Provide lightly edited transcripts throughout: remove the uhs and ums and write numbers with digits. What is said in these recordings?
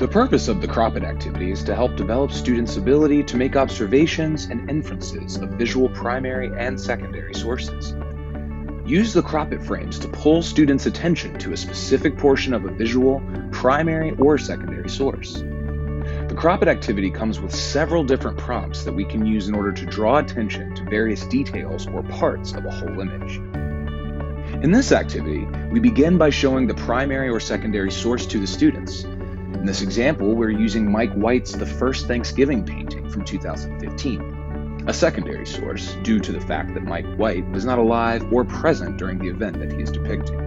The purpose of the CropIt activity is to help develop students' ability to make observations and inferences of visual primary and secondary sources. Use the CropIt frames to pull students' attention to a specific portion of a visual, primary, or secondary source. The CropIt activity comes with several different prompts that we can use in order to draw attention to various details or parts of a whole image. In this activity, we begin by showing the primary or secondary source to the students. In this example, we're using Mike White's The First Thanksgiving painting from 2015, a secondary source due to the fact that Mike White was not alive or present during the event that he is depicting.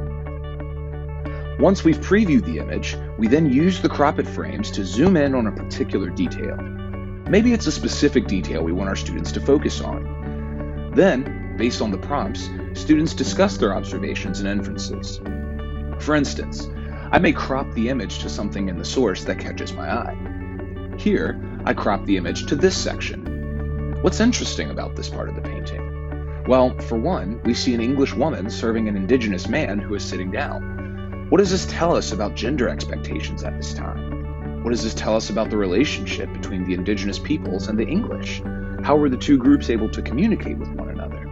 Once we've previewed the image, we then use the CropIt frames to zoom in on a particular detail. Maybe it's a specific detail we want our students to focus on. Then, based on the prompts, students discuss their observations and inferences. For instance, I may crop the image to something in the source that catches my eye. Here, I crop the image to this section. What's interesting about this part of the painting? Well, for one, we see an English woman serving an indigenous man who is sitting down. What does this tell us about gender expectations at this time? What does this tell us about the relationship between the indigenous peoples and the English? How were the two groups able to communicate with one another?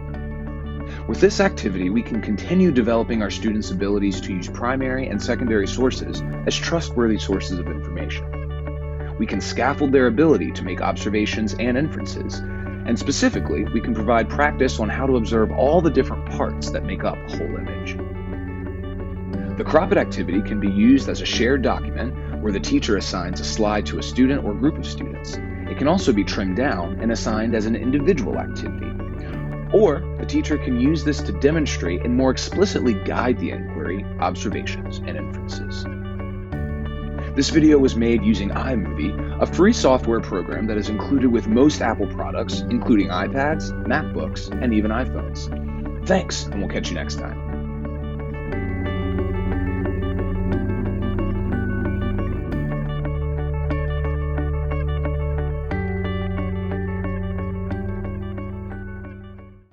With this activity, we can continue developing our students' abilities to use primary and secondary sources as trustworthy sources of information. We can scaffold their ability to make observations and inferences, and specifically, we can provide practice on how to observe all the different parts that make up a whole image. The CropIt activity can be used as a shared document where the teacher assigns a slide to a student or group of students. It can also be trimmed down and assigned as an individual activity. Or the teacher can use this to demonstrate and more explicitly guide the inquiry, observations, and inferences. This video was made using iMovie, a free software program that is included with most Apple products, including iPads, MacBooks, and even iPhones. Thanks, and we'll catch you next time.